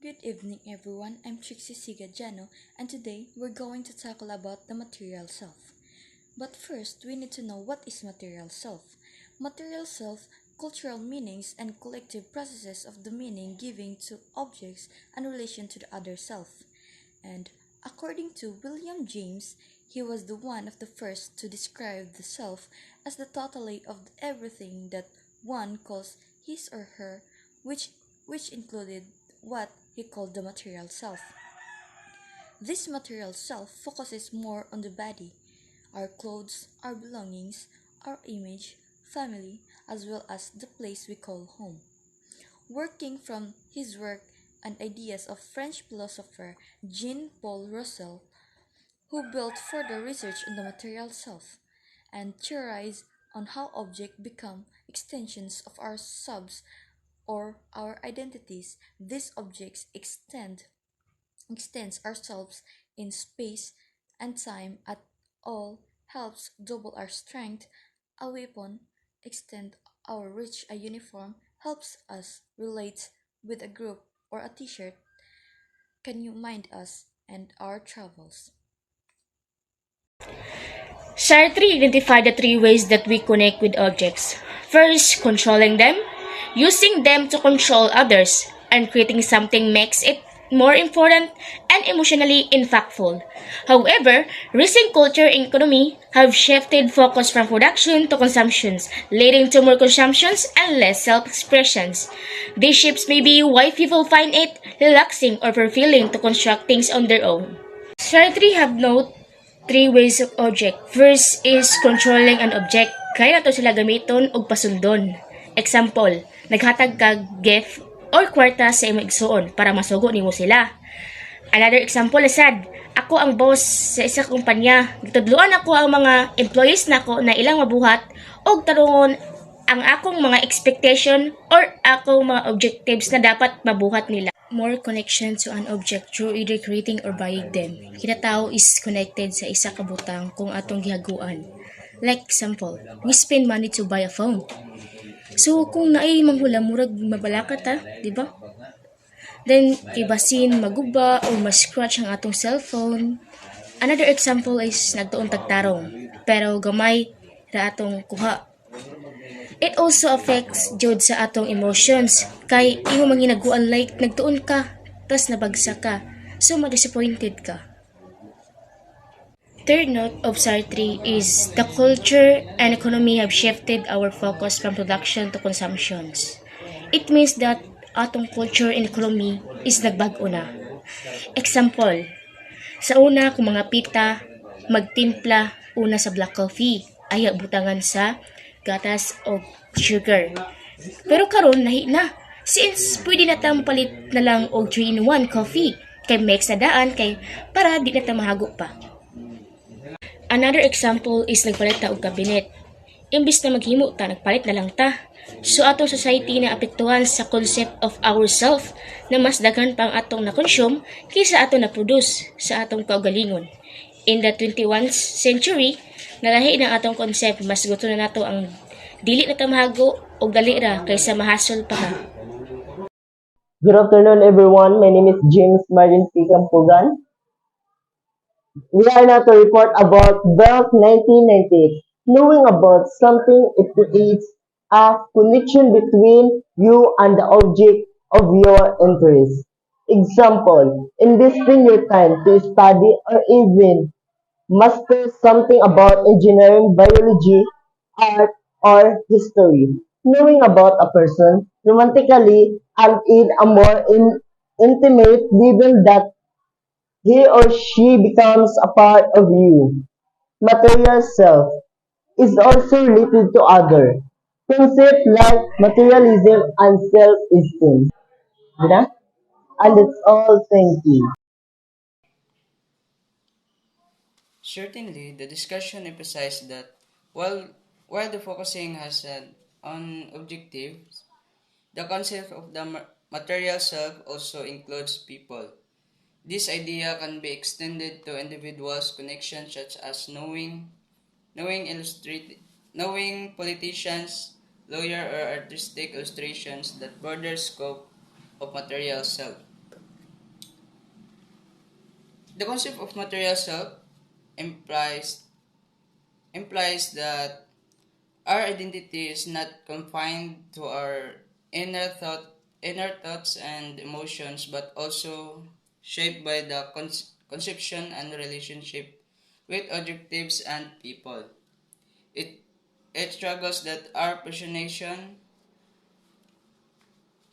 Good evening, everyone. I'm Trixie Sigajano, and today we're going to tackle about the material self. But first, we need to know what is material self. Material self, cultural meanings, and collective processes of the meaning giving to objects and relation to the other self. And according to William James, he was the one of the first to describe the self as the totality of everything that one calls his or her, which included what he called the material self. This material self focuses more on the body, our clothes, our belongings, our image, family, as well as the place we call home. Working from his work and ideas of French philosopher Jean-Paul Rousseau, who built further research on the material self and theorized on how objects become extensions of our subs or our identities. These objects extends ourselves in space and time at all, helps double our strength, a weapon, extend our reach, a uniform, helps us relate with a group or a t-shirt, can you mind us and our travels. Sartre identified the three ways that we connect with objects. First, controlling them, using them to control others, and creating something makes it more important and emotionally impactful. However, recent culture and economy have shifted focus from production to consumptions, leading to more consumptions and less self-expressions. These shifts may be why people find it relaxing or fulfilling to construct things on their own. Sartre have noted three ways of object. First is controlling an object. Kaya na to sila gamiton og pasundon. Example, naghatag kag gift or kwarta sa imong igsuon para masugo nimo sila. Another example is sad. Ako ang boss sa isa kumpanya. Gitudluan ako ang mga employees nako na ilang mabuhat og tarungon ang akong mga expectation or akong mga objectives na dapat mabuhat nila. More connection to an object through either creating or buying them. Kinatao is connected sa isa ka butang kung atong gihaguan. Like example, we spend money to buy a phone. So kung naay manghula murag mabalaka ta, di ba? Then ibasin maguba o ma-scratch ang atong cellphone. Another example is nagtuon tagtarong pero gamay ra atong kuha. It also affects jud sa atong emotions kay imo manginaguan like nagtuon ka tas nabagsak ka so ma-disappointed ka. Third note of Sartre is the culture and economy have shifted our focus from production to consumptions. It means that atong culture and economy is nagbago na. Example, sa una kung mga pita, magtimpla una sa black coffee, ay butangan sa gatas o sugar. Pero karon nahi na. Since pwede na tang palit na lang og 3-in-1 coffee, kay mix na daan kay para di na ta mahago pa. Another example is nagpalit ta og kabinet. Imbis na maghimo ta, nagpalit na lang ta. So atong society na apektuhan sa concept of ourself na mas daghan pang atong na-consume kaysa atong na-produce sa atong kaugalingon. In the 21st century, nalahi ng atong concept, mas gusto na nato ang dili na ta mahago og dali ra kaysa mahasol pa ka. Good afternoon, everyone. My name is James Martin P. Campugan. We are now to report about Belt 1998. Knowing about something, it creates a connection between you and the object of your interest. Example, investing your time to study or even master something about engineering, biology, art, or history. Knowing about a person romantically and in a more intimate level that he or she becomes a part of you. Material self is also related to other concepts like materialism and self-esteem. Diba? And that's all. Thank you. Certainly, the discussion emphasized that while while the focusing has on objectives, the concept of the material self also includes people. This idea can be extended to individuals' connections such as knowing politicians, lawyer or artistic illustrations that broader scope of material self. The concept of material self implies implies that our identity is not confined to our inner thoughts and emotions, but also shaped by the conception and relationship with objectives and people. It it struggles that our passionation,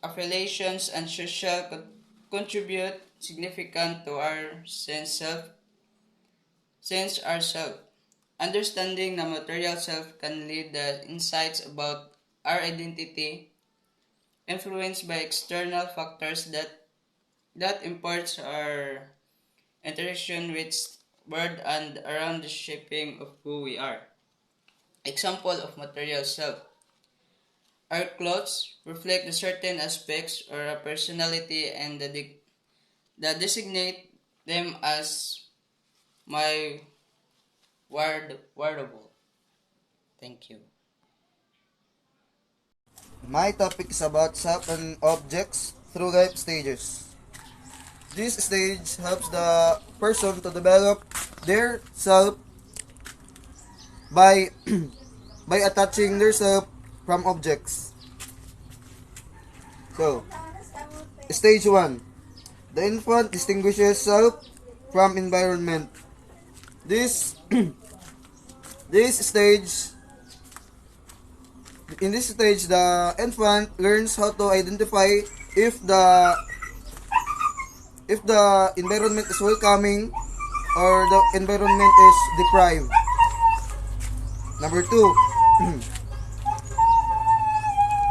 affiliations, and social contribute significant to our sense ourself. Understanding the material self can lead the insights about our identity influenced by external factors that imparts our interaction with world and around the shaping of who we are. Example of material self. Our clothes reflect the certain aspects or a personality and that designate them as my wearable. Thank you. My topic is about self and objects through life stages. This stage helps the person to develop their self by by attaching their self from objects. So, stage 1. The infant distinguishes self from environment. This this stage in this stage the infant learns how to identify if the if the environment is welcoming or the environment is deprived. Number 2,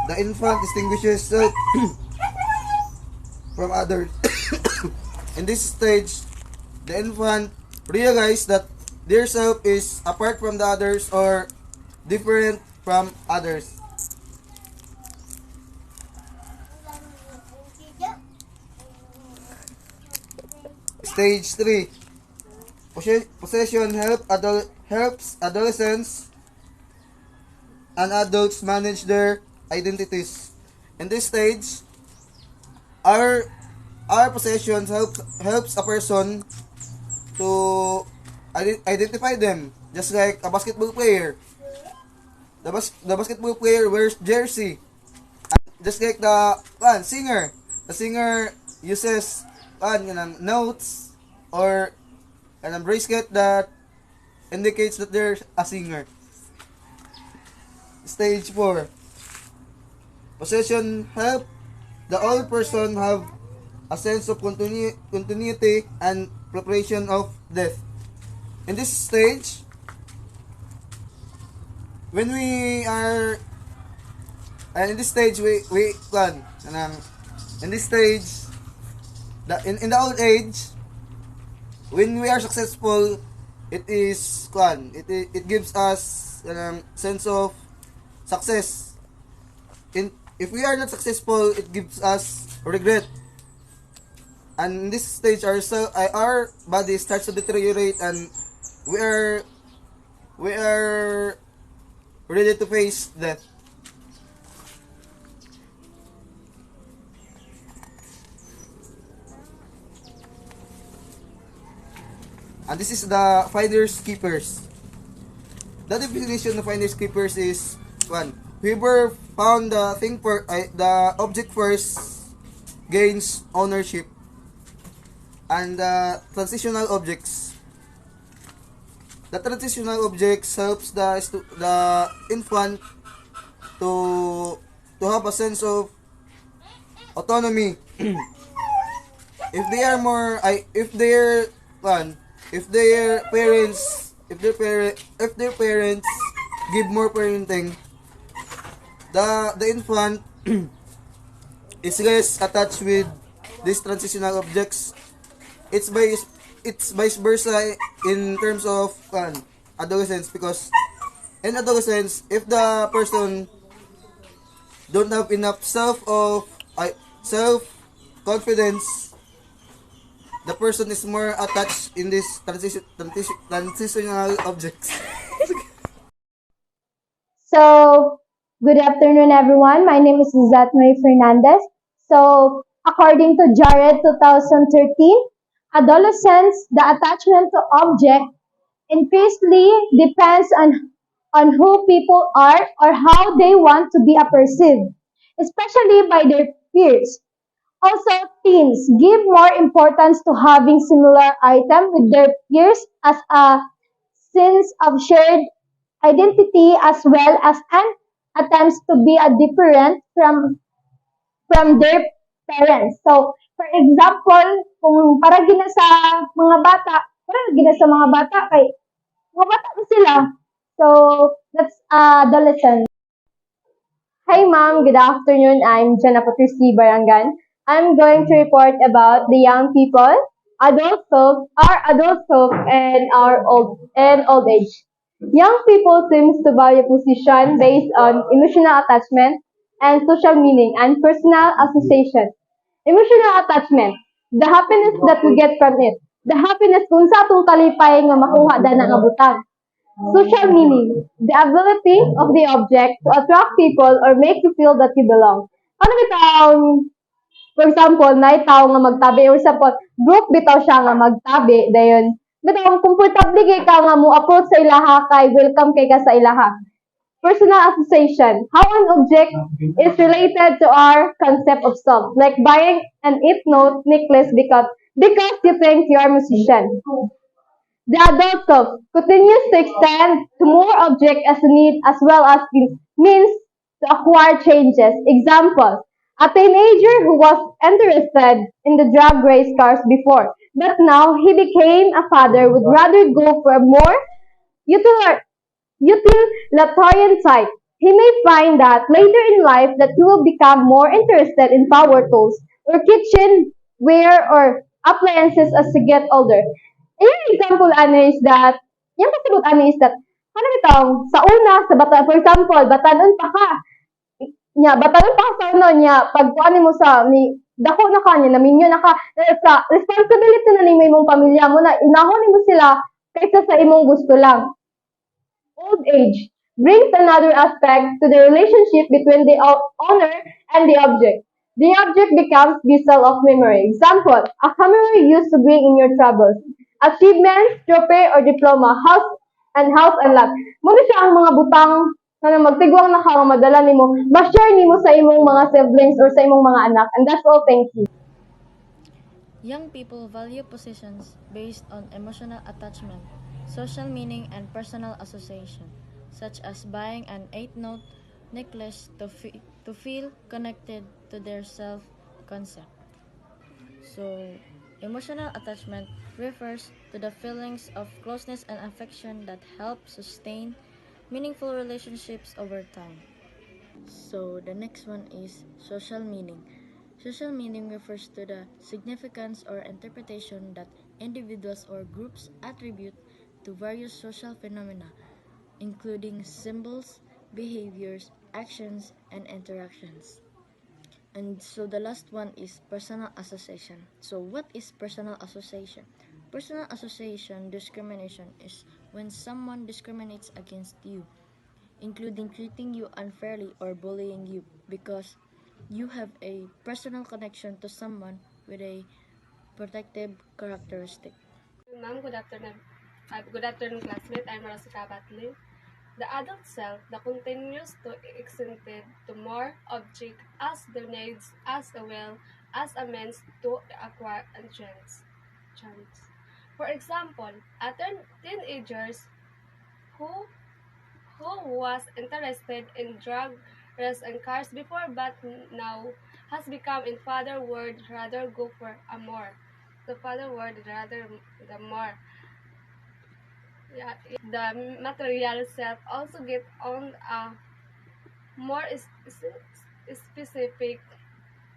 the infant distinguishes self from others. In this stage, the infant realizes that their self is apart from the others or different from others. Stage 3. Possession helps adolescents and adults manage their identities. In this stage, our possessions helps a person to identify them, just like a basketball player. The basketball player wears jersey, just like singer. The singer uses notes or bracelet that indicates that they're a singer. Stage 4. Possession help the old person have a sense of continuity and preparation of death. In this stage, when we are in this stage we plan in this stage in the old age, when we are successful, it is it gives us sense of success. If we are not successful, it gives us regret. And in this stage, our body starts to deteriorate, and we are ready to face death. And this is the finders keepers. The definition of finders keepers is 1. Whoever found the object first gains ownership. And the transitional objects. The transitional objects helps the infant to have a sense of autonomy. If they are more if their parents give more parenting, the infant is less attached with these transitional objects. It's vice versa in terms of adolescence, because in adolescence, if the person don't have enough self confidence, the person is more attached in this transitional objects. So, good afternoon, everyone. My name is Lizette Marie Fernandez. So, according to Jared 2013, adolescents, the attachment to object increasingly depends on who people are or how they want to be perceived, especially by their peers. Also, teens give more importance to having similar items with their peers as a sense of shared identity as well as an attempts to be a different from their parents. So, for example, kung para gina sa mga bata, para gina sa mga bata kay mga bata pa sila. So, that's adolescent. Hi ma'am, good afternoon. I'm Jenna Patrici Barangan. I'm going to report about the young people, adult folk, and our old age. Young people seems to value position based on emotional attachment and social meaning and personal association. Emotional attachment, the happiness that we get from it. The happiness kung sa atong kalipay nga makuha da nga butang. Social meaning, the ability of the object to attract people or make you feel that you belong. Ano bitaw, for example, na itaw nga magtabi, or example, group bitaw siya nga magtabi, dayon, bitaw, komportable kay ka nga mo approach sa ilaha kay welcome kay ka sa ilaha. Personal association, how an object is related to our concept of self, like buying an if note necklace because you think you are a musician. The adult self continues to extend to more objects as a need as well as the means to acquire changes. Example, a teenager who was interested in the drag race cars before, but now he became a father would rather go for a more util- utilitarian type. He may find that later in life that he will become more interested in power tools or kitchenware or appliances as he get older. Yung example ano is that, yung pasabot ano is that, ano bitaw, sa una, sa bata, for example, batanon pa ka, batanon pa ka sa ano niya, pag ano mo sa, dako na ka niya, naminyo na ka, sa responsibility na ni imong pamilya mo na, inahon mo sila, kaysa sa imong gusto lang. Old age brings another aspect to the relationship between the owner and the object. The object becomes vessel of memory. Example, a camera you used to bring in your travels. Achievements, trophy, or diploma, house and lot. Muna siya ang mga butang na magtigwang na ka nga madala nimo, ma-share nimo sa imong mga siblings or sa imong mga anak. And that's all. Thank you. Young people value positions based on emotional attachment, social meaning, and personal association, such as buying an 8-note necklace to feel connected to their self-concept. So, emotional attachment refers to the feelings of closeness and affection that help sustain meaningful relationships over time. So the next one is social meaning. Social meaning refers to the significance or interpretation that individuals or groups attribute to various social phenomena, including symbols, behaviors, actions, and interactions. And so the last one is personal association. So what is personal association? Personal association discrimination is when someone discriminates against you, including treating you unfairly or bullying you because you have a personal connection to someone with a protective characteristic. Ma'am, good afternoon. Good afternoon, classmate. I'm Rosita Batlin. The adult self that continues to extend to more object as their needs as well as a means to acquire and chance. For example, teenagers who was interested in drug race and cars before but now has become in father word rather go for a more. The father word rather the more. Yeah, the material self also get on a more specific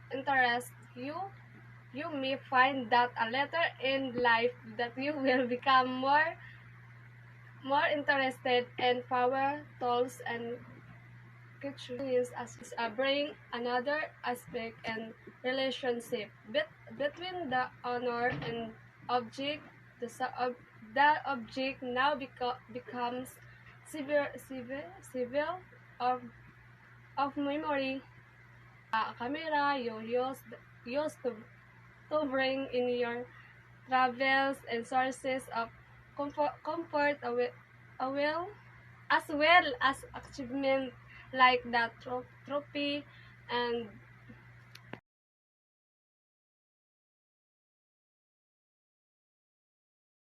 interest. You may find that a later in life that you will become more interested in power tools and kitchens as bring another aspect and relationship between the owner and object. The object now becomes civil of memory. A camera you used to bring in your travels, and sources of comfort as well as achievement like the trophy and